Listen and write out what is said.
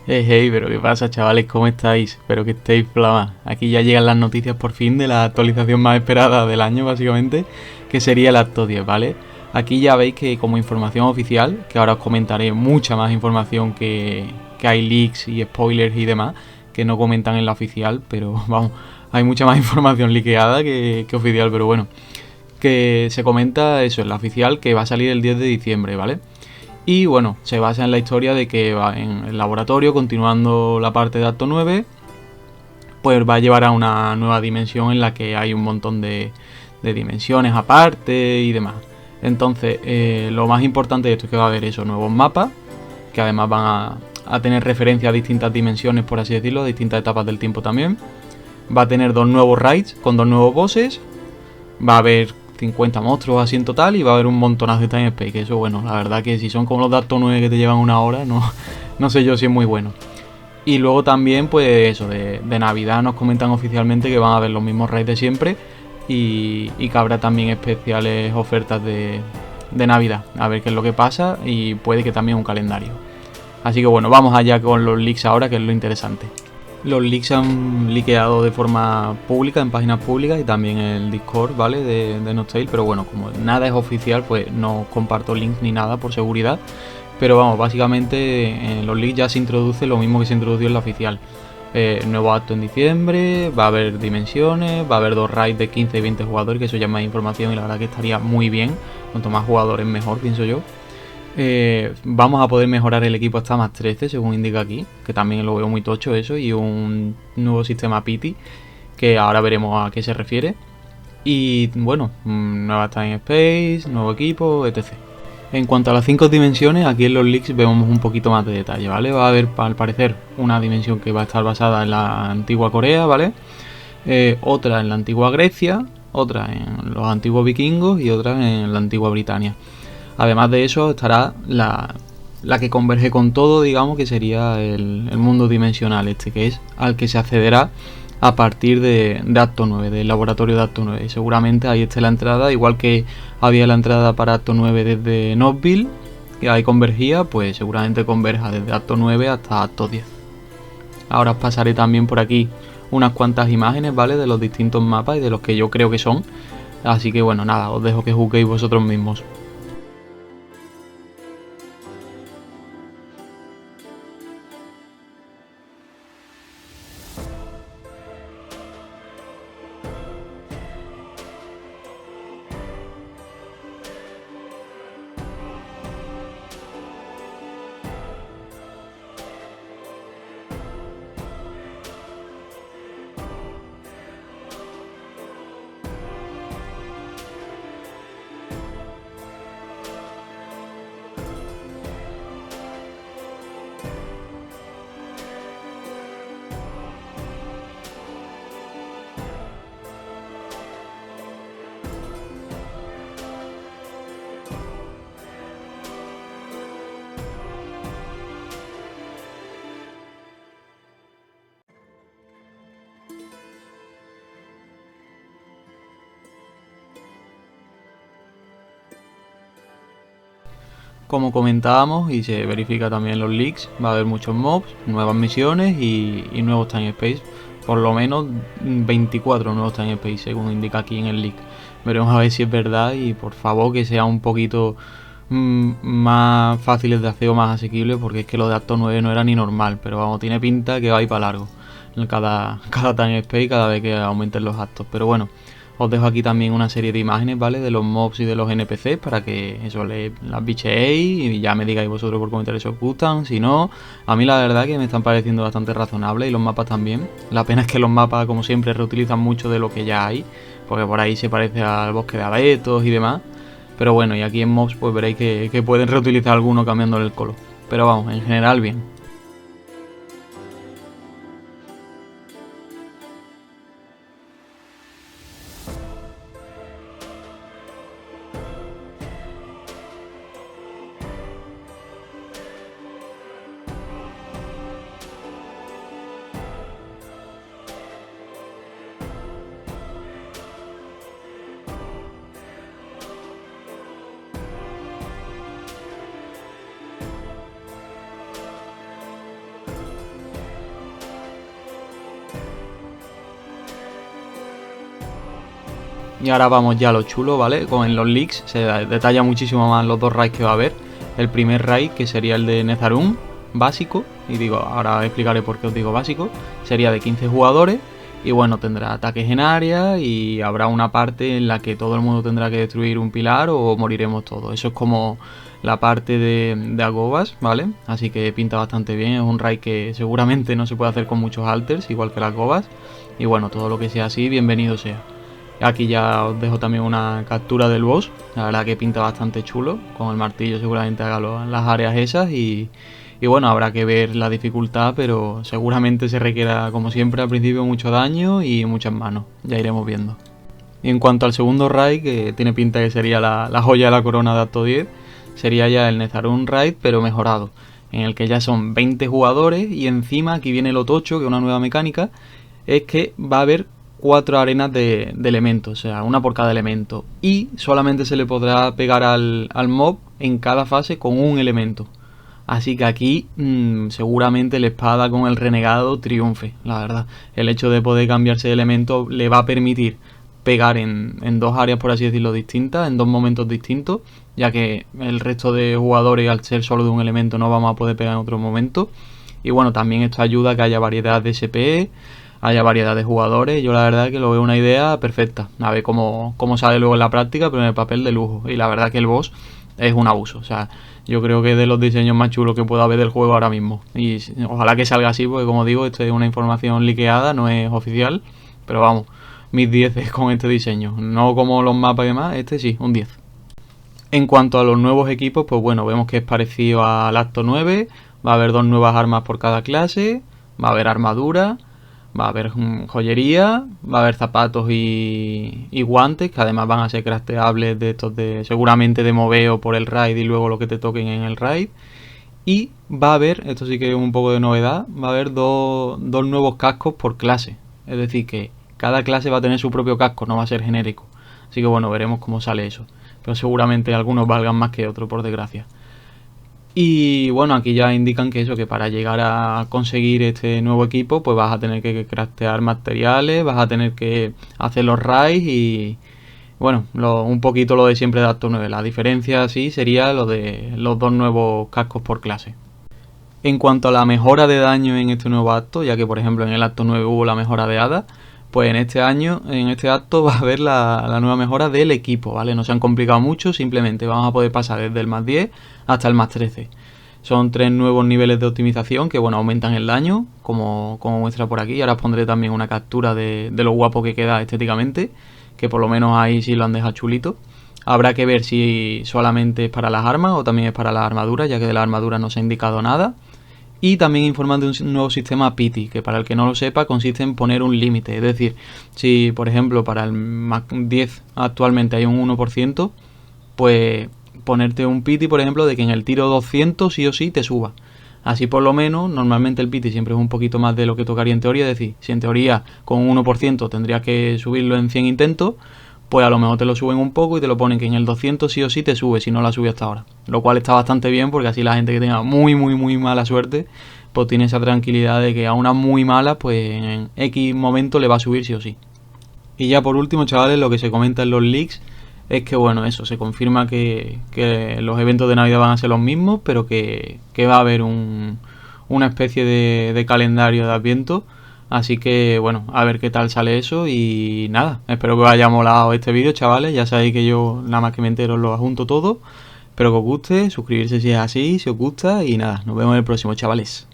Hey, pero ¿qué pasa, chavales? ¿Cómo estáis? Espero que estéis flama. Aquí ya llegan las noticias por fin de la actualización más esperada del año, básicamente, que sería el Acto 10, ¿vale? Aquí ya veis que como información oficial, que ahora os comentaré mucha más información que hay leaks y spoilers y demás, que no comentan en la oficial, pero vamos, hay mucha más información liqueada que oficial, pero bueno, que se comenta eso en la oficial que va a salir el 10 de diciembre, ¿vale? Y bueno, se basa en la historia de que va en el laboratorio, continuando la parte de Acto 9, pues va a llevar a una nueva dimensión en la que hay un montón de dimensiones aparte y demás. Entonces, lo más importante de esto es que va a haber esos nuevos mapas, que además van a tener referencia a distintas dimensiones, por así decirlo, a distintas etapas del tiempo también. Va a tener dos nuevos raids con dos nuevos bosses. Va a haber 50 monstruos así en total y va a haber un montonazo de Time Space. Que eso, bueno, la verdad que si son como los de Acto 9 que te llevan una hora, no sé yo si es muy bueno. Y luego también, pues eso, de Navidad nos comentan oficialmente que van a haber los mismos raids de siempre y que habrá también especiales ofertas de Navidad. A ver qué es lo que pasa y puede que también un calendario. Así que bueno, vamos allá con los leaks ahora, que es lo interesante. Los leaks se han liqueado de forma pública, en páginas públicas y también en el Discord, ¿vale? De Noctail, pero bueno, como nada es oficial, pues no comparto links ni nada por seguridad. Pero vamos, básicamente en los leaks ya se introduce lo mismo que se introdujo en la oficial. Nuevo acto en diciembre, va a haber dimensiones, va a haber dos raids de 15 y 20 jugadores, que eso ya es más información y la verdad que estaría muy bien. Cuanto más jugadores mejor, pienso yo. Vamos a poder mejorar el equipo hasta más 13, según indica aquí, que también lo veo muy tocho eso, y un nuevo sistema Pity, que ahora veremos a qué se refiere. Y bueno, nueva Time Space, nuevo equipo, etc. En cuanto a las 5 dimensiones, aquí en los leaks vemos un poquito más de detalle, ¿vale? Va a haber, al parecer, una dimensión que va a estar basada en la antigua Corea, ¿vale? Otra en la antigua Grecia, otra en los antiguos vikingos y otra en la antigua Britania. Además de eso estará la que converge con todo, digamos, que sería el mundo dimensional este, que es al que se accederá a partir de Acto 9, del laboratorio de Acto 9. Y seguramente ahí esté la entrada, igual que había la entrada para Acto 9 desde Knoxville, que ahí convergía, pues seguramente converja desde Acto 9 hasta Acto 10. Ahora os pasaré también por aquí unas cuantas imágenes, ¿vale? De los distintos mapas y de los que yo creo que son. Así que bueno, nada, os dejo que juzguéis vosotros mismos. Como comentábamos y se verifica también en los leaks, va a haber muchos mobs, nuevas misiones y nuevos Time Space. Por lo menos 24 nuevos Time Space, según indica aquí en el leak. Veremos a ver si es verdad y por favor que sea un poquito más fáciles de hacer o más asequibles, porque es que lo de Acto 9 no era ni normal, pero vamos, tiene pinta que va a ir para largo. Cada Time Space, cada vez que aumenten los actos. Pero bueno, os dejo aquí también una serie de imágenes, ¿vale? De los mobs y de los NPCs para que eso las bicheéis y ya me digáis vosotros por comentarios si os gustan. Si no, a mí la verdad que me están pareciendo bastante razonables y los mapas también. La pena es que los mapas, como siempre, reutilizan mucho de lo que ya hay, porque por ahí se parece al bosque de abetos y demás. Pero bueno, y aquí en mobs pues veréis que pueden reutilizar alguno cambiándole el color. Pero vamos, en general bien. Y ahora vamos ya a lo chulo, ¿vale? En los leaks se detalla muchísimo más los 2 raids que va a haber. El primer raid, que sería el de Nezarum, básico, y digo, ahora explicaré por qué os digo básico, sería de 15 jugadores, y bueno, tendrá ataques en área, y habrá una parte en la que todo el mundo tendrá que destruir un pilar o moriremos todos. Eso es como la parte de Agobas, ¿vale? Así que pinta bastante bien, es un raid que seguramente no se puede hacer con muchos alters, igual que las Agobas, y bueno, todo lo que sea así, bienvenido sea. Aquí ya os dejo también una captura del boss, la verdad que pinta bastante chulo, con el martillo seguramente haga las áreas esas y bueno, habrá que ver la dificultad, pero seguramente se requiera como siempre al principio mucho daño y muchas manos, ya iremos viendo. Y en cuanto al segundo raid, que tiene pinta que sería la joya de la corona de Acto 10, sería ya el Nezarum raid pero mejorado, en el que ya son 20 jugadores y encima aquí viene lo tocho, que es una nueva mecánica, es que va a haber 4 arenas de elementos, o sea, una por cada elemento. Y solamente se le podrá pegar al mob en cada fase con un elemento. Así que aquí seguramente la espada con el renegado triunfe, la verdad. El hecho de poder cambiarse de elemento le va a permitir pegar en 2 áreas, por así decirlo, distintas, en 2 momentos distintos, ya que el resto de jugadores, al ser solo de un elemento, no vamos a poder pegar en otro momento. Y bueno, también esto ayuda a que haya variedad de SP, haya variedad de jugadores. Yo la verdad que lo veo una idea perfecta. A ver cómo sale luego en la práctica, pero en el papel de lujo. Y la verdad que el boss es un abuso. O sea, yo creo que es de los diseños más chulos que pueda haber del juego ahora mismo. Y ojalá que salga así, porque como digo, esto es una información liqueada, no es oficial. Pero vamos, mis 10 con este diseño. No como los mapas y demás, este sí, un 10. En cuanto a los nuevos equipos, pues bueno, vemos que es parecido al Acto 9. Va a haber 2 nuevas armas por cada clase. Va a haber armadura. Va a haber joyería, va a haber zapatos y guantes, que además van a ser crafteables de estos seguramente de moveo por el raid y luego lo que te toquen en el raid. Y va a haber, esto sí que es un poco de novedad, va a haber dos nuevos cascos por clase. Es decir, que cada clase va a tener su propio casco, no va a ser genérico. Así que bueno, veremos cómo sale eso. Pero seguramente algunos valgan más que otros, por desgracia. Y bueno, aquí ya indican que eso, que para llegar a conseguir este nuevo equipo, pues vas a tener que craftear materiales, vas a tener que hacer los raids y bueno, un poquito lo de siempre de Acto 9. La diferencia sí sería lo de los 2 nuevos cascos por clase. En cuanto a la mejora de daño en este nuevo acto, ya que por ejemplo en el Acto 9 hubo la mejora de Hada, pues en este acto va a haber la nueva mejora del equipo, ¿vale? No se han complicado mucho, simplemente vamos a poder pasar desde el más 10 hasta el más 13. Son 3 nuevos niveles de optimización que, bueno, aumentan el daño, como muestra por aquí. Ahora os pondré también una captura de lo guapo que queda estéticamente, que por lo menos ahí sí lo han dejado chulito. Habrá que ver si solamente es para las armas o también es para las armaduras, ya que de la armadura no se ha indicado nada. Y también informan de un nuevo sistema PITI, que para el que no lo sepa consiste en poner un límite. Es decir, si por ejemplo para el Mac 10 actualmente hay un 1%, pues ponerte un PITI, por ejemplo, de que en el tiro 200 sí o sí te suba. Así por lo menos, normalmente el PITI siempre es un poquito más de lo que tocaría en teoría. Es decir, si en teoría con un 1% tendrías que subirlo en 100 intentos, pues a lo mejor te lo suben un poco y te lo ponen que en el 200 sí o sí te sube si no la subió hasta ahora. Lo cual está bastante bien porque así la gente que tenga muy mala suerte, pues tiene esa tranquilidad de que a una muy mala, pues en X momento le va a subir sí o sí. Y ya por último, chavales, lo que se comenta en los leaks es que bueno, eso, se confirma que los eventos de Navidad van a ser los mismos, pero que va a haber una especie de calendario de Adviento. Así que bueno, a ver qué tal sale eso y nada, espero que os haya molado este vídeo, chavales. Ya sabéis que yo nada más que me entero lo adjunto todo. Espero que os guste, suscribirse si es así, si os gusta y nada, nos vemos en el próximo, chavales.